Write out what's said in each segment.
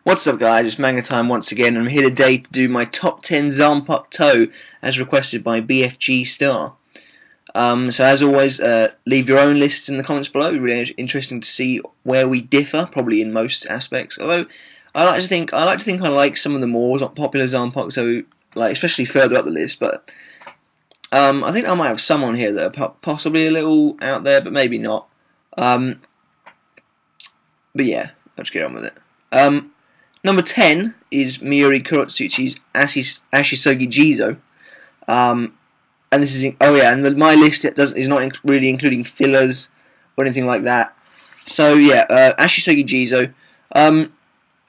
What's up guys, it's Manga Time once again, and I'm here today to do my top 10 Zanpakuto as requested by BFGstar. So as always, leave your own lists in the comments below. It'd be really interesting to see where we differ, probably in most aspects. Although I like to think I like some of the more popular Zanpakuto, like especially further up the list. But I think I might have some on here that are possibly a little out there, but maybe not. But yeah, let's get on with it. Number 10 is Miuri Kurotsuchi's Ashisogi Jizo. And this is and my list is not really including fillers or anything like that. So yeah, Ashisogi Jizo.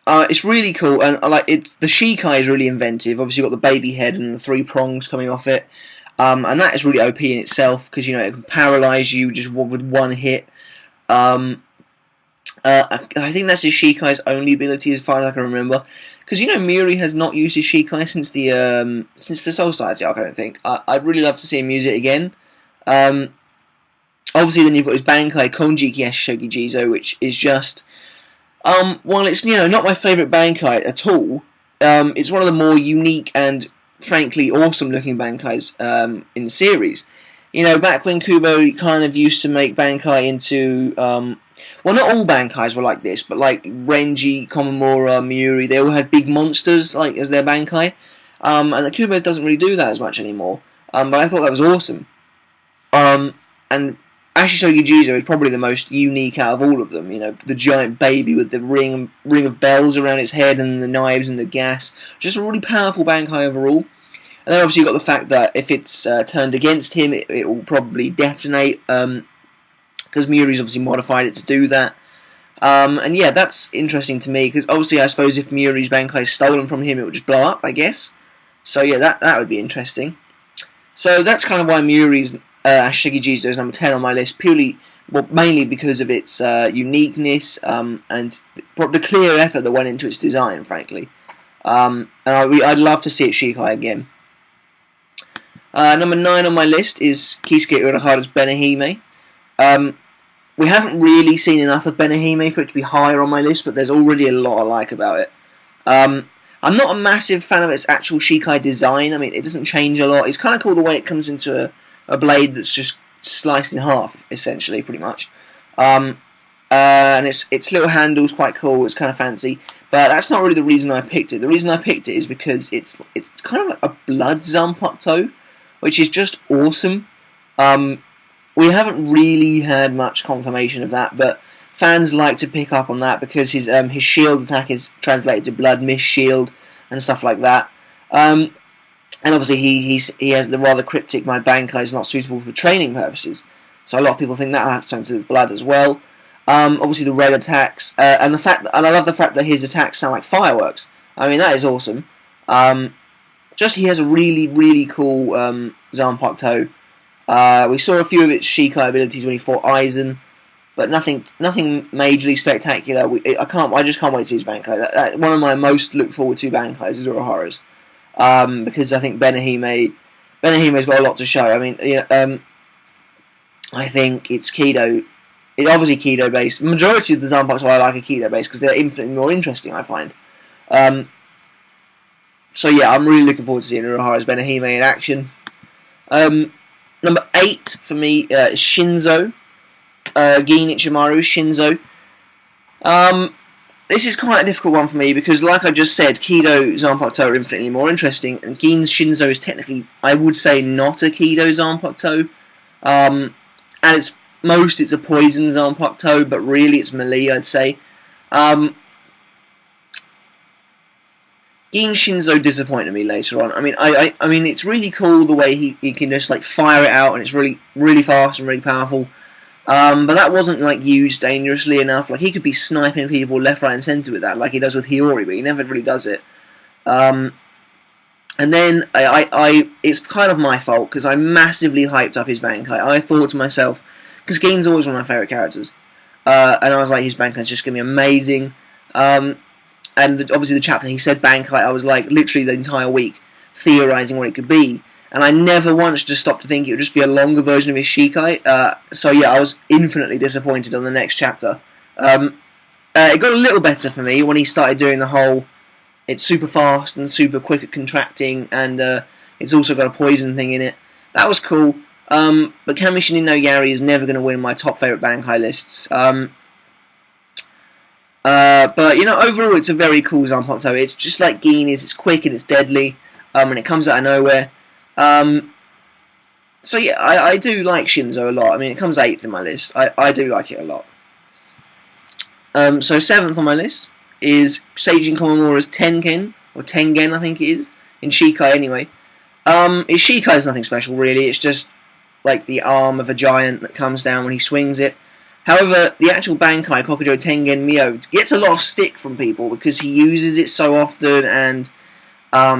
It's really cool, and the Shikai is really inventive. Obviously, you've got the baby head and the 3 prongs coming off it, and that is really OP in itself because it can paralyze you just with one hit. I think that's his Shikai's only ability as far as I can remember, because Miuri has not used his Shikai since the Soul Society arc. I don't think. I'd really love to see him use it again. Obviously, then you've got his Bankai Konjiki Ashisogi Jizo, which is just while it's not my favourite Bankai at all, it's one of the more unique and frankly awesome looking Bankais in the series. Back when Kubo kind of used to make Bankai into well, not all Bankais were like this, but like Renji, Komamura, Miuri, they all had big monsters like as their Bankai, and the Kubo doesn't really do that as much anymore. But I thought that was awesome. And Ashisogi Jizo is probably the most unique out of all of them. The giant baby with the ring of bells around its head and the knives and the gas. Just a really powerful Bankai overall. And then obviously you've got the fact that if it's turned against him, it will probably detonate, because Miuri's obviously modified it to do that. And yeah, that's interesting to me, because obviously I suppose if Miuri's Bankai is stolen from him, it would just blow up, I guess. So yeah, that would be interesting. So that's kind of why Miuri's Ashisogi Jizo is number 10 on my list, mainly because of its uniqueness and the clear effort that went into its design, frankly. And I'd love to see it Shikai again. Number 9 on my list is Kisuke Urahara's Benihime. We haven't really seen enough of Benihime for it to be higher on my list, but there's already a lot I like about it. I'm not a massive fan of its actual Shikai design. I mean, it doesn't change a lot. It's kind of cool the way it comes into a blade that's just sliced in half, essentially, pretty much. And its little handle's quite cool. It's kind of fancy, but that's not really the reason I picked it. The reason I picked it is because it's kind of a blood Zanpakuto, which is just awesome. We haven't really had much confirmation of that, but fans like to pick up on that because his shield attack is translated to blood mist shield and stuff like that. And obviously he has the rather cryptic "my Bankai is not suitable for training purposes," so a lot of people think that has something to do with blood as well. Obviously the red attacks, and I love the fact that his attacks sound like fireworks. I mean, that is awesome. Just he has a really cool Zanpakuto. We saw a few of its Shikai abilities when he fought Aizen, but nothing majorly spectacular. I just can't wait to see his Bankai. One of my most look forward to Bankais is Urahara's, because I think Benihime's got a lot to show. I mean, I think it's Kido. It's obviously Kido based. The majority of the Zanpakuto I like are Kido based because they're infinitely more interesting, I find. So yeah, I'm really looking forward to seeing Urahara's Benihime in action. Number 8 for me is Shinzo. Gin Ichimaru, Shinzo. This is quite a difficult one for me because, like I just said, Kido Zanpakuto are infinitely more interesting, and Gin's Shinzo is technically, I would say, not a Kido Zanpakuto. At its most, it's a poison Zanpakuto, but really it's melee, I'd say. Gin Shinzo disappointed me later on. I mean, it's really cool the way he can just like fire it out, and it's really fast and really powerful. But that wasn't like used dangerously enough. Like he could be sniping people left, right, and centre with that, like he does with Hiyori, but he never really does it. And then it's kind of my fault because I massively hyped up his Bankai. I thought to myself, because Gin's always one of my favourite characters, and I was like, his Bankai's just gonna be amazing. And obviously the chapter he said Bankai, I was like literally the entire week theorising what it could be, and I never once just stopped to think it would just be a longer version of his Shikai. So yeah, I was infinitely disappointed on the next chapter. It got a little better for me when he started doing the whole, it's super fast and super quick at contracting, and it's also got a poison thing in it. That was cool. But Kamishini no Yari is never going to win my top favourite Bankai lists. But, you know, overall it's a very cool Zanpakuto. It's just like Gin is, it's quick and it's deadly, and it comes out of nowhere. So yeah, I do like Shinzo a lot. I mean, it comes 8th in my list. I do like it a lot. So 7th on my list is Seijin Komamura's Tengen, or Tengen I think it is, in Shikai anyway. His Shikai is nothing special really, it's just like the arm of a giant that comes down when he swings it. However, the actual Bankai, Kokujo Tengen Myo, gets a lot of stick from people because he uses it so often and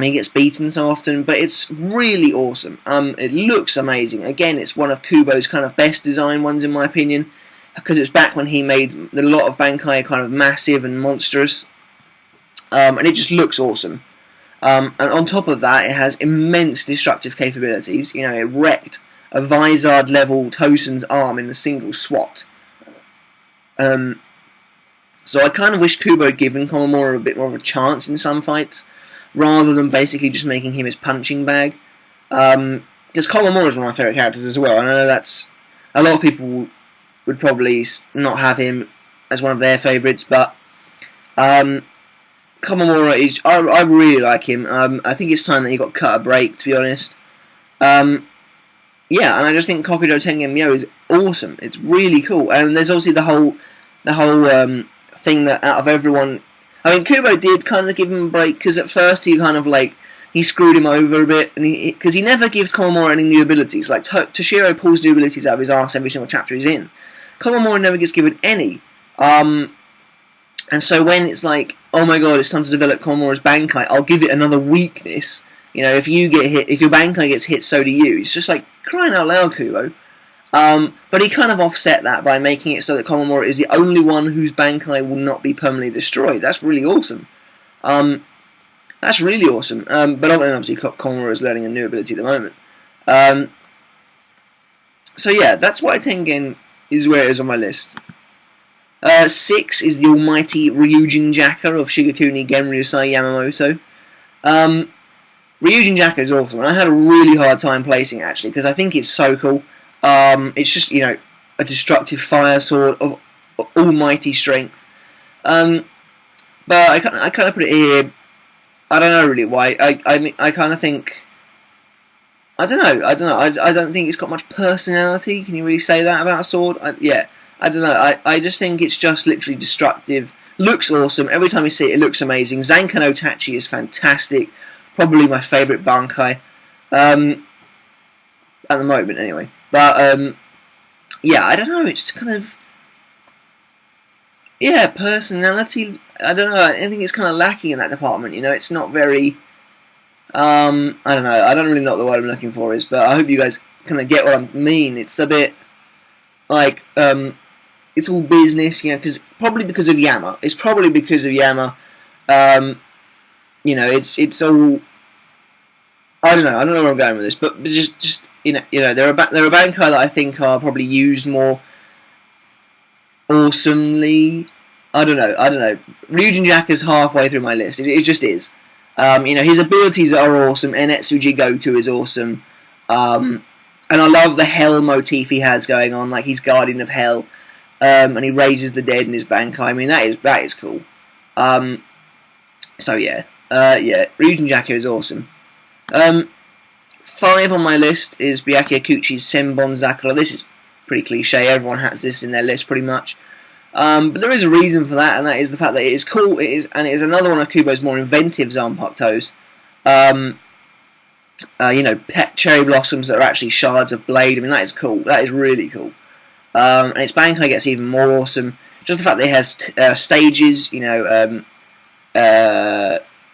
he gets beaten so often, but it's really awesome. It looks amazing. Again, it's one of Kubo's kind of best designed ones in my opinion, because it's back when he made a lot of Bankai kind of massive and monstrous, and it just looks awesome. And on top of that, it has immense destructive capabilities. You know, it wrecked a Vizard level Tosen's arm in a single swat. So I kind of wish Kubo had given Komamura a bit more of a chance in some fights, rather than basically just making him his punching bag. Because Komamura is one of my favourite characters as well, and I know that's a lot of people would probably not have him as one of their favourites, but Komamura is, I really like him. I think it's time that he got cut a break, to be honest. Yeah, and I just think Kokujo Tengen Myo is awesome. It's really cool, and there's obviously the whole thing that out of everyone, I mean, Kubo did kind of give him a break because at first he kind of like he screwed him over a bit, and because he never gives Komamura any new abilities. Like Toshiro pulls new abilities out of his arse every single chapter he's in. Komamura never gets given any. And so when it's like, oh my god, it's time to develop Komamura's Bankai, I'll give it another weakness. You know, if you get hit, if your Bankai gets hit, so do you. It's just like crying out loud, Kubo. But he kind of offset that by making it so that Komamura is the only one whose Bankai will not be permanently destroyed. That's really awesome. That's really awesome. But obviously Komamura is learning a new ability at the moment. So yeah, that's why Tengen is where it is on my list. 6 is the almighty Ryujin Jaka of Shigakuni Genryusai Yamamoto. Ryujin Jaka is awesome, and I had a really hard time placing it actually, because I think it's so cool. It's just, you know, a destructive fire sword of almighty strength. But I kind of put it here. I don't know really why. I kind of think, I don't know. I don't think it's got much personality. Can you really say that about a sword? Yeah. I don't know. I just think it's just literally destructive. Looks awesome. Every time you see it, it looks amazing. Zanka no Tachi is fantastic. Probably my favourite Bankai. At the moment, anyway. But, yeah, I don't know. It's kind of... Yeah, personality. I don't know. I think it's kind of lacking in that department. You know, it's not very... I don't know. I don't really know what the word I'm looking for is, but I hope you guys kind of get what I mean. It's a bit... like, it's all business, you know, probably because of Yama. It's probably because of Yama. You know, it's all. I don't know where I'm going with this, but just you know, there are Bankai that I think are probably used more awesomely. I don't know. Ryujin Jaka's halfway through my list. It just is. You know, his abilities are awesome. Enetsuji Goku is awesome. And I love the hell motif he has going on, like he's Guardian of Hell, and he raises the dead in his Bankai. I mean, that is cool. So yeah, Ryujin Jaka is awesome. 5 on my list is Byakuya Kuchi's Senbon Zakura. This is pretty cliche. Everyone has this in their list pretty much. But there is a reason for that, and that is the fact that it is cool. It is another one of Kubo's more inventive Zanpakutos. You know, pet cherry blossoms that are actually shards of blade. I mean, that is cool. That is really cool. And its Bankai gets even more awesome. Just the fact that it has stages, you know,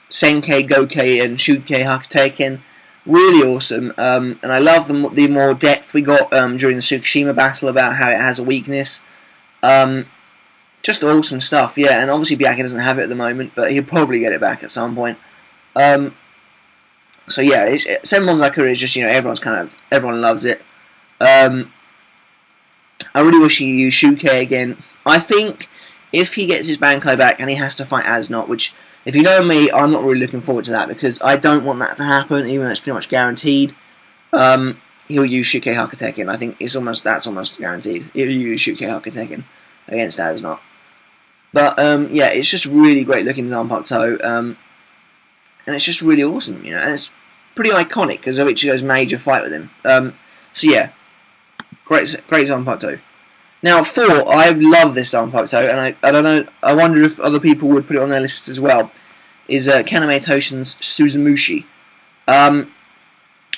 Senkei, Gokei, and Shunkei Hakuteiken. Really awesome. And I love the more depth we got during the Tsukushima battle about how it has a weakness. Just awesome stuff, yeah. And obviously Byakuya doesn't have it at the moment, but he'll probably get it back at some point. So yeah, Senbon Zakura is just, you know, everyone loves it. I really wish he used Shunkei again. I think if he gets his Bankai back and he has to fight Asnot, which, if you know me, I'm not really looking forward to that, because I don't want that to happen, even though it's pretty much guaranteed. He'll use Shukkei Hakateken. I think that's almost guaranteed. He'll use Shukkei Hakateken against Asnot. But yeah, it's just really great looking Zanpakuto, and it's just really awesome, you know, and it's pretty iconic because of Ichigo's major fight with him. So yeah, great Zanpakuto. Now 4, I love this Zanpakuto, and I don't know, I wonder if other people would put it on their lists as well, is Kaname Toshin's Suzumushi.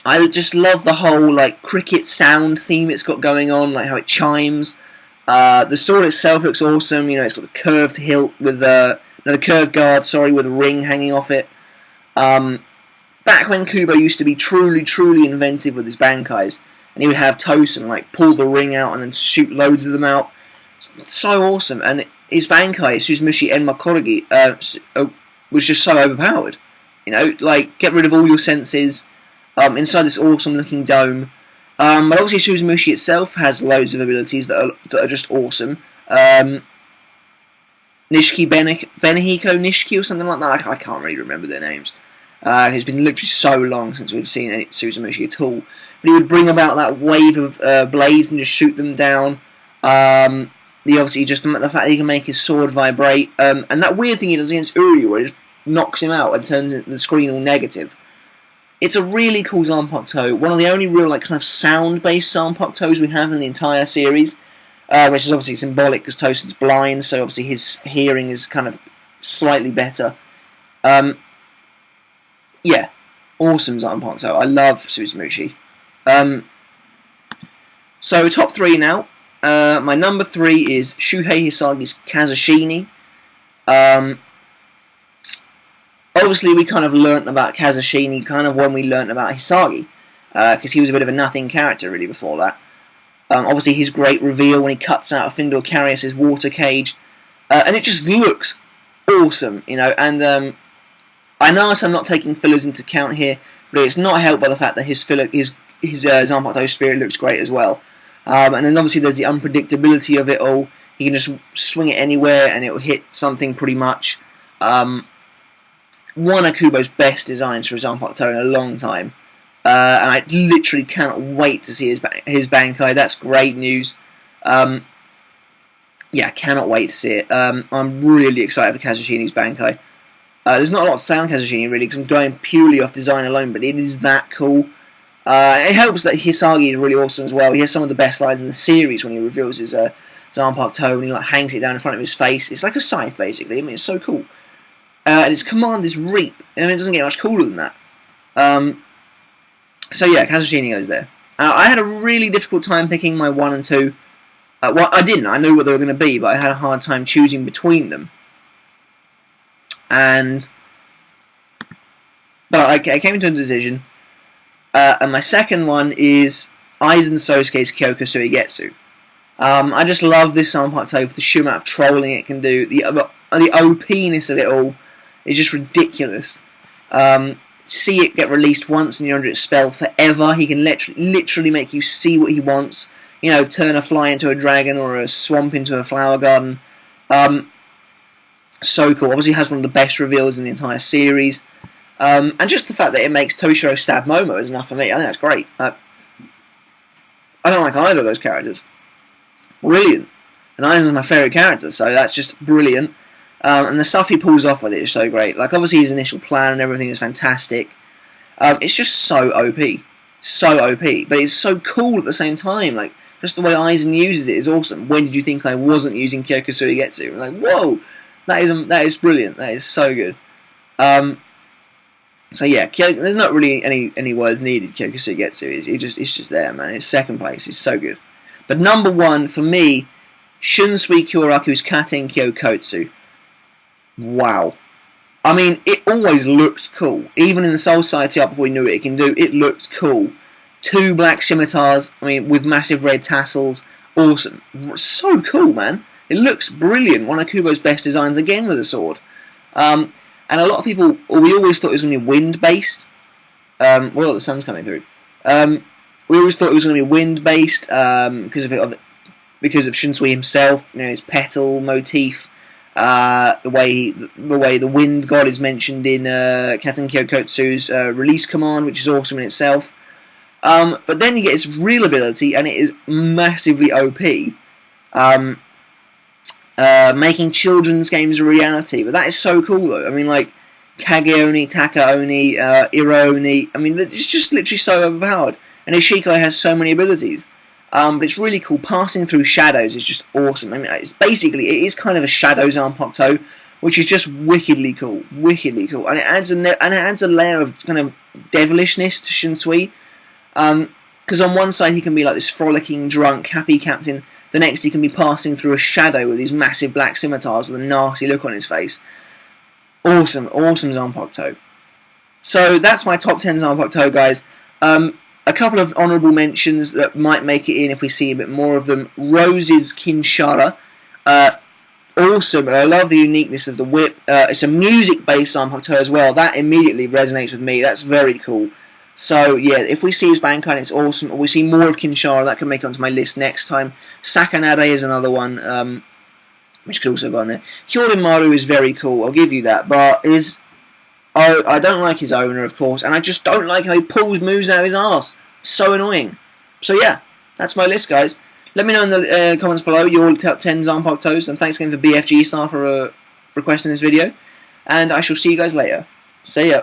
I just love the whole like cricket sound theme it's got going on, like how it chimes. The sword itself looks awesome. You know, it's got the curved hilt with the curved guard, sorry, with a ring hanging off it. Back when Kubo used to be truly inventive with his Bankais, and he would have Tosin like pull the ring out and then shoot loads of them out. It's so awesome, and his Bankai, Suzumushi Enma Korogi, was just so overpowered. You know, like, get rid of all your senses inside this awesome looking dome. But obviously Suzumushi itself has loads of abilities that are just awesome. Nishiki Benehiko Nishiki or something like that. I can't really remember their names. It's been literally so long since we've seen Suzumushi at all. But he would bring about that wave of blaze and just shoot them down. Obviously just the fact that he can make his sword vibrate. And that weird thing he does against Uryu where he just knocks him out and turns the screen all negative. It's a really cool Zanpakuto, one of the only real like kind of sound-based Zanpakutos we have in the entire series, which is obviously symbolic because Tosin's blind, so obviously his hearing is kind of slightly better. Yeah, awesome Zanpakuto. I love Suzumushi. So top 3 now. My number 3 is Shuhei Hisagi's Kazushini. Obviously, we kind of learnt about Kazushini kind of when we learnt about Hisagi, because he was a bit of a nothing character really before that. Obviously, his great reveal when he cuts out Findor Carius' water cage, and it just looks awesome, you know. And I know I'm not taking fillers into account here, but it's not helped by the fact that his Zanpakuto spirit looks great as well. And then obviously there's the unpredictability of it all. He can just swing it anywhere and it will hit something pretty much. One of Kubo's best designs for a Zanpakuto in a long time. And I literally cannot wait to see his Bankai. That's great news. Yeah, cannot wait to see it. I'm really excited for Kazushini's Bankai. There's not a lot to say on Kazushini really, because I'm going purely off design alone, but it is that cool. It helps that Hisagi is really awesome as well. He has some of the best lines in the series when he reveals his Zanpakuto and he like hangs it down in front of his face. It's like a scythe, basically. I mean, it's so cool. And its command is Reap. I mean, it doesn't get much cooler than that. So yeah, Kazushini goes there. I had a really difficult time picking my 1 and 2. Well, I didn't. I knew what they were going to be, but I had a hard time choosing between them. But I came to a decision. And my second one is Aizen Sosuke's Kyoko Suigetsu. I just love this Zanpakuto for the sheer amount of trolling it can do. The OP-ness of it all is just ridiculous. See it get released once and you're under its spell forever. He can literally make you see what he wants. You know, turn a fly into a dragon or a swamp into a flower garden. So cool. Obviously has one of the best reveals in the entire series. And just the fact that it makes Toshiro stab Momo is enough for me. I think that's great. I don't like either of those characters. Brilliant. And Aizen's my favourite character, so that's just brilliant. And the stuff he pulls off with it is so great. Like, obviously his initial plan and everything is fantastic. It's just so OP. So OP. But it's so cool at the same time. Like, just the way Aizen uses it is awesome. When did you think I wasn't using Kyoko Suigetsu? I'm like, whoa! That is brilliant. That is so good. So yeah, there's not really any words needed. Kyoko Suigetsu, it's just there, man. It's second place. It's so good. But number 1 for me, Shunsui Kyoraku's Katen Kyokotsu. Wow. I mean, it always looked cool. Even in the Soul Society up before we knew what it can do, it looked cool. 2 black scimitars, I mean, with massive red tassels. Awesome. So cool, man. It looks brilliant. One of Kubo's best designs again with a sword. And a lot of people, we always thought it was going to be wind-based. Well, the sun's coming through. We always thought it was going to be wind-based because of Shunsui himself, you know, his petal motif. The way the Wind God is mentioned in Katen Kyokotsu's release command, which is awesome in itself. But then you get its real ability, and it is massively OP. Making children's games a reality. But that is so cool, though. I mean, like, Kage Oni, Taka Oni, Ira Oni. I mean, it's just literally so overpowered. And Ishikai has so many abilities. But it's really cool. Passing through shadows is just awesome. I mean, it is kind of a shadow Zanpakuto, which is just wickedly cool. Wickedly cool. And it adds a layer of kind of devilishness to Shinsui. Because on one side he can be like this frolicking, drunk, happy captain. The next he can be passing through a shadow with these massive black scimitars with a nasty look on his face. Awesome, awesome Zanpakuto. So that's my top 10 Zanpakuto, guys. A couple of honourable mentions that might make it in if we see a bit more of them. Rose's Kinshara. Awesome. I love the uniqueness of the whip. It's a music-based Zanpakuto as well. That immediately resonates with me. That's very cool. So, yeah, if we see his Bankai, it's awesome. Or we see more of Kinshara, that can make it onto my list next time. Sakanade is another one, which could also go on there. Hyorin Maru is very cool, I'll give you that. But I don't like his owner, of course, and I just don't like how he pulls moves out of his arse. It's so annoying. So yeah, that's my list, guys. Let me know in the comments below your top 10 Zanpakutos, and thanks again for BFGstar for requesting this video. And I shall see you guys later. See ya.